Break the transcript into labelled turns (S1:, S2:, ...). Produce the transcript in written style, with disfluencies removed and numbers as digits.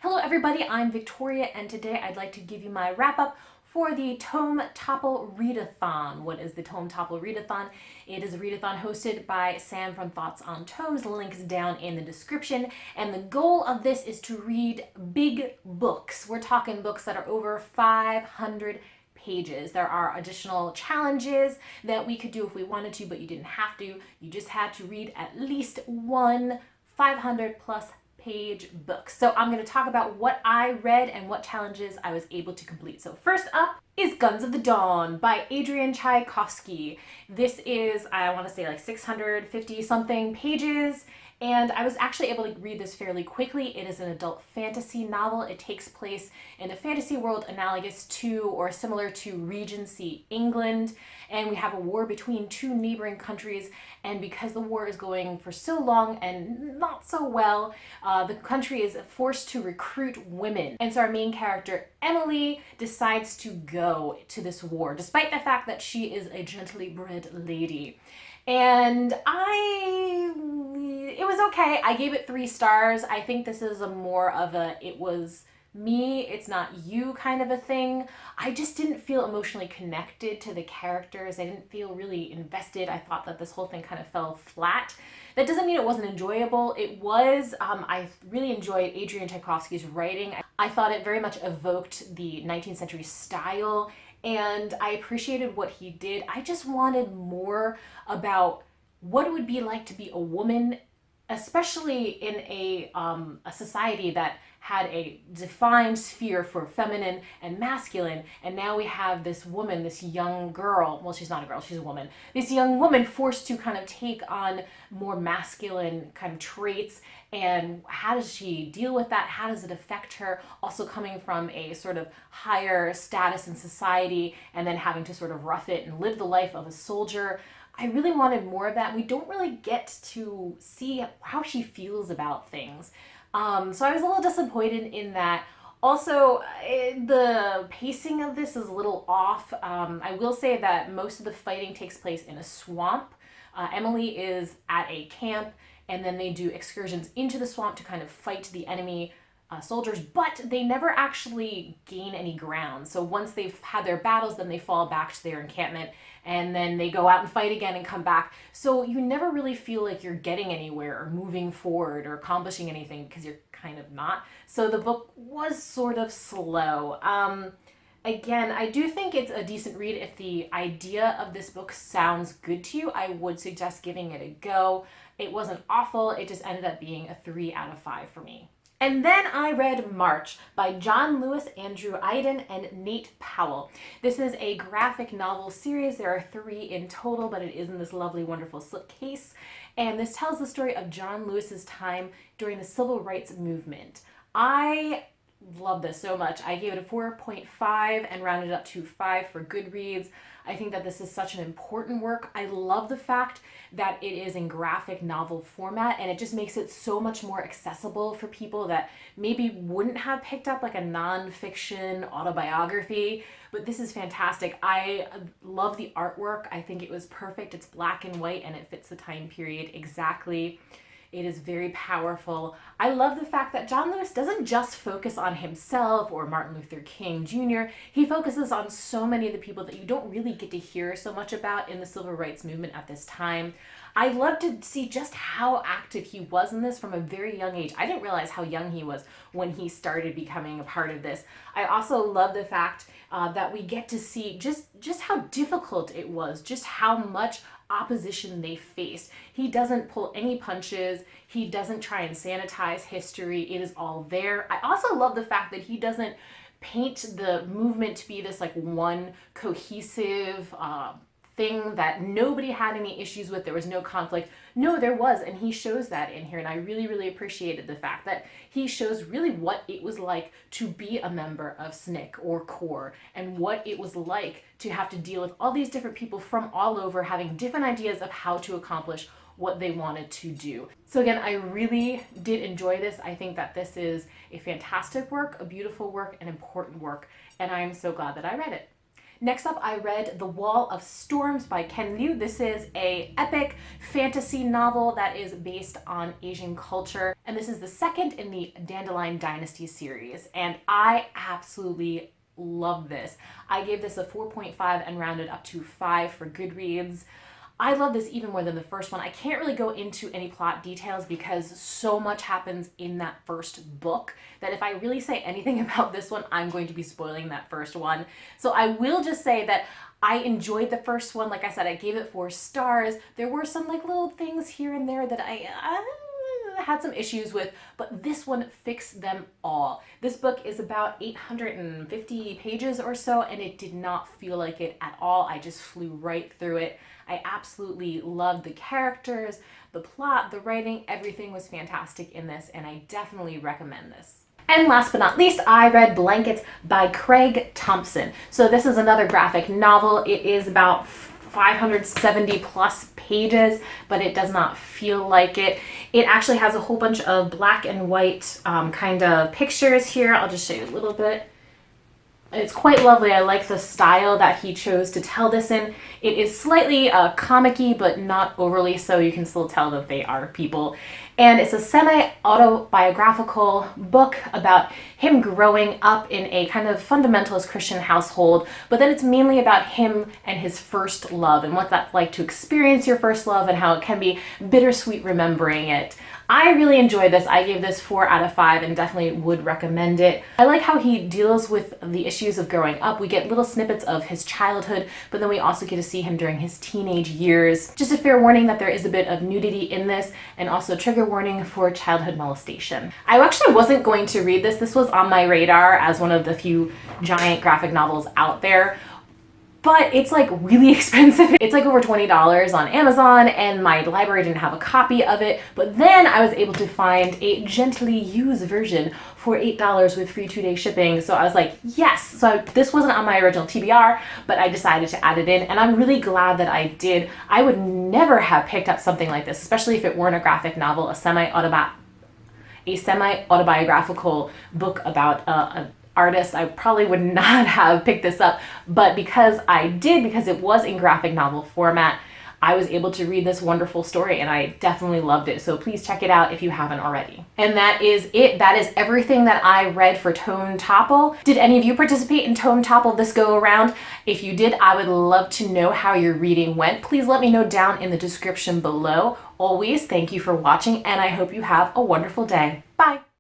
S1: Hello everybody, I'm Victoria and today I'd like to give you my wrap up for the Tome Topple Readathon. What is the Tome Topple Readathon? It is a readathon hosted by Sam from Thoughts on Tomes, links down in the description. And the goal of this is to read big books. We're talking books that are over 500 pages. There are additional challenges that we could do if we wanted to, but you didn't have to. You just had to read at least one 500 plus page book. So I'm going to talk about what I read and what challenges I was able to complete. So first up is Guns of the Dawn by Adrian Tchaikovsky. This is, I want to say, like 650 something pages. And I was actually able to read this fairly quickly. It is an adult fantasy novel. It takes place in a fantasy world analogous to or similar to Regency England. And we have a war between two neighboring countries. And because the war is going for so long and not so well, the country is forced to recruit women. And so our main character, Emily, decides to go to this war, despite the fact that she is a gently bred lady. And it was okay. I gave it 3 stars. I think this is a more of a, it was me, it's not you kind of a thing. I just didn't feel emotionally connected to the characters. I didn't feel really invested. I thought that this whole thing kind of fell flat. That doesn't mean it wasn't enjoyable. It was. I really enjoyed Adrian Tchaikovsky's writing. I thought it very much evoked the 19th century style, and I appreciated what he did. I just wanted more about what it would be like to be a woman, especially in a society that had a defined sphere for feminine and masculine, and now we have this woman, this young girl, well, she's not a girl, she's a woman, this young woman forced to kind of take on more masculine kind of traits, and how does she deal with that? How does it affect her? Also coming from a sort of higher status in society and then having to sort of rough it and live the life of a soldier. I really wanted more of that. We don't really get to see how she feels about things. So I was a little disappointed in that. Also, the pacing of this is a little off. I will say that most of the fighting takes place in a swamp. Emily is at a camp, and then they do excursions into the swamp to kind of fight the enemy soldiers, but they never actually gain any ground. So once they've had their battles, then they fall back to their encampment, and then they go out and fight again and come back. So you never really feel like you're getting anywhere or moving forward or accomplishing anything because you're kind of not. So the book was sort of slow. Again, I do think it's a decent read. If the idea of this book sounds good to you, I would suggest giving it a go. It wasn't awful. It just ended up being a 3 out of 5 for me. And then I read March by John Lewis, Andrew Aydin, and Nate Powell. This is a graphic novel series. There are 3 in total, but it is in this lovely, wonderful slipcase. And this tells the story of John Lewis's time during the civil rights movement. I love this so much. I gave it a 4.5 and rounded up to 5 for Goodreads. I think that this is such an important work. I love the fact that it is in graphic novel format, and it just makes it so much more accessible for people that maybe wouldn't have picked up like a nonfiction autobiography. But this is fantastic. I love the artwork. I think it was perfect. It's black and white and it fits the time period exactly. It is very powerful. I love the fact that John Lewis doesn't just focus on himself or Martin Luther King Jr. He focuses on so many of the people that you don't really get to hear so much about in the civil rights movement at this time. I love to see just how active he was in this from a very young age. I didn't realize how young he was when he started becoming a part of this. I also love the fact that we get to see just how difficult it was, just how much opposition they faced. He doesn't pull any punches. He doesn't try and sanitize history. It is all there. I also love the fact that he doesn't paint the movement to be this like one cohesive thing that nobody had any issues with. There was no conflict. No, there was, and he shows that in here, and I really, really appreciated the fact that he shows really what it was like to be a member of SNCC or CORE, and what it was like to have to deal with all these different people from all over having different ideas of how to accomplish what they wanted to do. So again, I really did enjoy this. I think that this is a fantastic work, a beautiful work, an important work, and I am so glad that I read it. Next up, I read The Wall of Storms by Ken Liu. This is a epic fantasy novel that is based on Asian culture, and this is the second in the Dandelion Dynasty series, and I absolutely love this. I gave this a 4.5 and rounded up to 5 for Goodreads. I love this even more than the first one. I can't really go into any plot details because so much happens in that first book that if I really say anything about this one, I'm going to be spoiling that first one. So I will just say that I enjoyed the first one. Like I said, I gave it 4 stars. There were some like little things here and there that I had some issues with, but this one fixed them all. This book is about 850 pages or so, and it did not feel like it at all. I just flew right through it. I absolutely loved the characters, the plot, the writing, everything was fantastic in this, and I definitely recommend this. And last but not least, I read Blankets by Craig Thompson. So this is another graphic novel. It is about 570 plus pages, but it does not feel like it. It actually has a whole bunch of black and white kind of pictures here. I'll just show you a little bit. It's quite lovely. I like the style that he chose to tell this in. It is slightly comic-y, but not overly so. You can still tell that they are people. And it's a semi-autobiographical book about him growing up in a kind of fundamentalist Christian household, but then it's mainly about him and his first love and what that's like to experience your first love and how it can be bittersweet remembering it. I really enjoyed this. I gave this 4 out of 5 and definitely would recommend it. I like how he deals with the issues of growing up. We get little snippets of his childhood, but then we also get to see him during his teenage years. Just a fair warning that there is a bit of nudity in this, and also trigger warning for childhood molestation. I actually wasn't going to read this. This was on my radar as one of the few giant graphic novels out there, but it's like really expensive. It's like over $20 on Amazon, and my library didn't have a copy of it. But then I was able to find a gently used version for $8 with free 2-day shipping. So I was like, yes. So this wasn't on my original TBR, but I decided to add it in, and I'm really glad that I did. I would never have picked up something like this, especially if it weren't a graphic novel, a semi-autobiographical book about an artist. I probably would not have picked this up, but because I did, because it was in graphic novel format, I was able to read this wonderful story, and I definitely loved it. So please check it out if you haven't already. And that is it. That is everything that I read for Tome Topple. Did any of you participate in Tome Topple this go around? If you did, I would love to know how your reading went. Please let me know down in the description below. Always, thank you for watching, and I hope you have a wonderful day. Bye.